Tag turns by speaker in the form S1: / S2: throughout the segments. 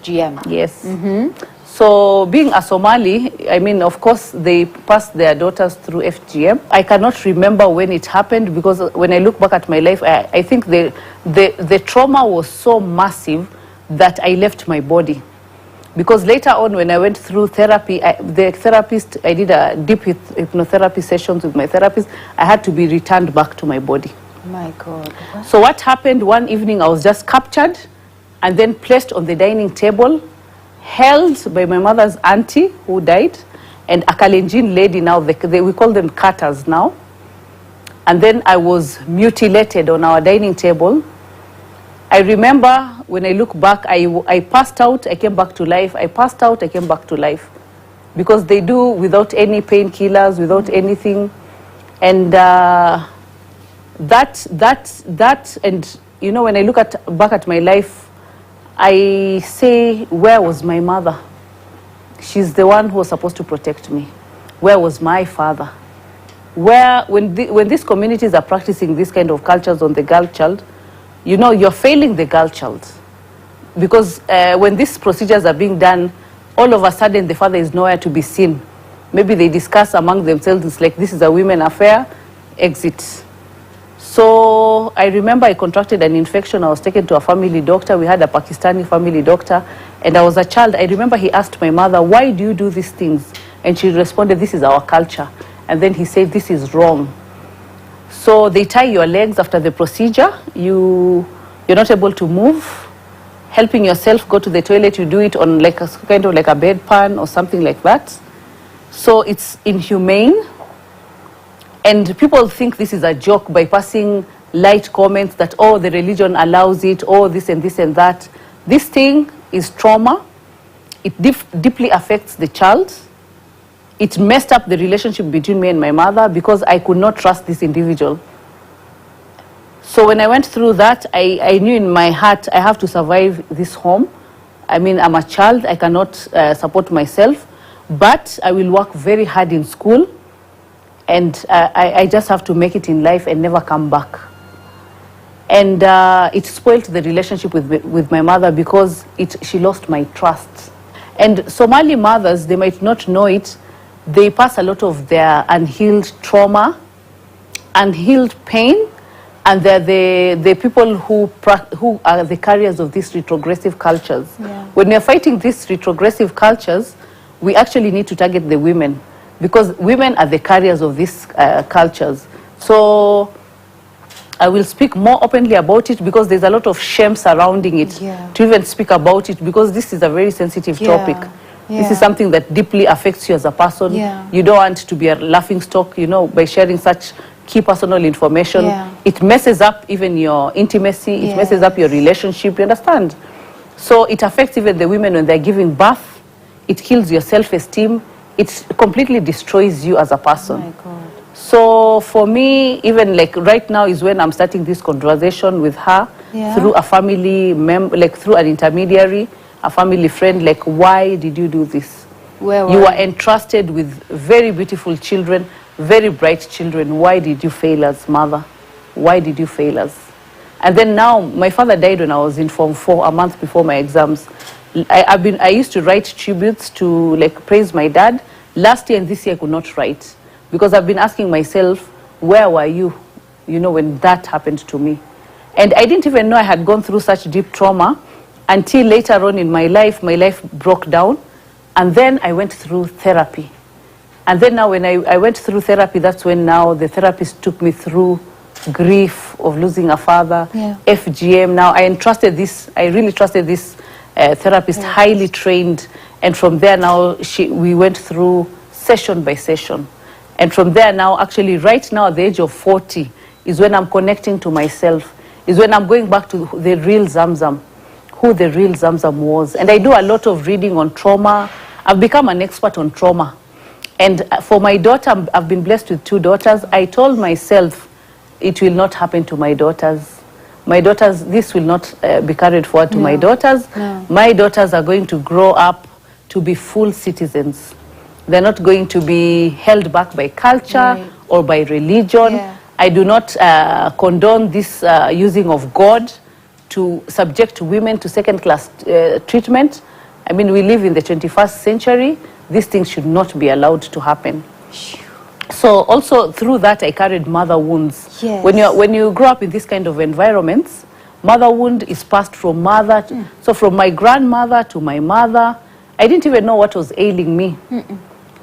S1: FGM.
S2: Yes. So being a Somali, I mean, of course, they passed their daughters through FGM. I cannot remember when it happened because when I look back at my life, I think the trauma was so massive that I left my body. Because later on, when I went through therapy, I did a deep hypnotherapy sessions with my therapist. I had to be returned back to my body.
S1: My God.
S2: So what happened one evening, I was just captured and then placed on the dining table, held by my mother's auntie who died, and a Kalenjin lady now, we call them cutters now. And then I was mutilated on our dining table. I remember when I look back, I passed out, I came back to life. I passed out, I came back to life. Because they do without any painkillers, without anything. And that, and you know, when I look back at my life, I say, where was my mother? She's the one who was supposed to protect me. Where was my father? When these communities are practicing this kind of cultures on the girl child, you know, you're failing the girl child. Because when these procedures are being done, all of a sudden the father is nowhere to be seen. Maybe they discuss among themselves, it's like, this is a women affair, exit. So I remember I contracted an infection. I was taken to a family doctor. We had a Pakistani family doctor. And I was a child. I remember he asked my mother, why do you do these things? And she responded, this is our culture. And then he said, this is wrong. So they tie your legs after the procedure. You're not able to move. Helping yourself go to the toilet, you do it on like a kind of like a bedpan or something like that. So it's inhumane. And people think this is a joke by passing light comments that, oh, the religion allows it, oh, this and this and that. This thing is trauma. It deeply affects the child. It messed up the relationship between me and my mother because I could not trust this individual. So when I went through that, I knew in my heart I have to survive this home. I mean, I'm a child. I cannot support myself. But I will work very hard in school. And I just have to make it in life and never come back. And it spoiled the relationship with my mother because she lost my trust. And Somali mothers, they might not know it, they pass a lot of their unhealed trauma, unhealed pain, and they're the people who are the carriers of these retrogressive cultures. Yeah. When we're fighting these retrogressive cultures, we actually need to target the women. Because women are the carriers of these cultures. So I will speak more openly about it because there's a lot of shame surrounding it to even speak about it because this is a very sensitive topic. This is something that deeply affects you as a person. You don't want to be a laughingstock, you know, by sharing such key personal information. It messes up even your intimacy. It messes up your relationship, you understand? So it affects even the women when they're giving birth. It kills your self-esteem. It completely destroys you as a person. Oh my God. So for me, even like right now is when I'm starting this conversation with her through a family member, like through an intermediary, a family friend, like, why did you do this? You were entrusted with very beautiful children, very bright children. Why did you fail us, mother? Why did you fail us? And then now, my father died when I was in Form 4, a month before my exams. I used to write tributes to like praise my dad. Last year and this year I could not write because I've been asking myself, where were you, you know, when that happened to me? And I didn't even know I had gone through such deep trauma until later on in my life broke down. And then I went through therapy. And then now when I went through therapy, that's when now the therapist took me through grief of losing a father, FGM. Now I really trusted this therapist, highly trained, and from there now we went through session by session. And from there now, actually right now at the age of 40 is when I'm connecting to myself, is when I'm going back to the real Zamzam, who the real Zamzam was. And I do a lot of reading on trauma. I've become an expert on trauma. And for my daughter, I've been blessed with 2 daughters. I told myself it will not happen to my daughters. My daughters, this will not be carried forward to my daughters. No. My daughters are going to grow up to be full citizens. They're not going to be held back by culture or by religion. I do not condone this using of God to subject women to second-class treatment. I mean, we live in the 21st century. These things should not be allowed to happen. So also through that, I carried mother wounds.
S1: Yes.
S2: When you grow up in this kind of environments, mother wound is passed from mother. So from my grandmother to my mother, I didn't even know what was ailing me.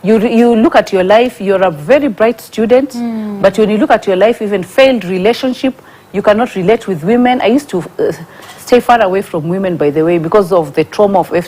S2: You look at your life, you're a very bright student, but when you look at your life, even failed relationship, you cannot relate with women. I used to stay far away from women, by the way, because of the trauma of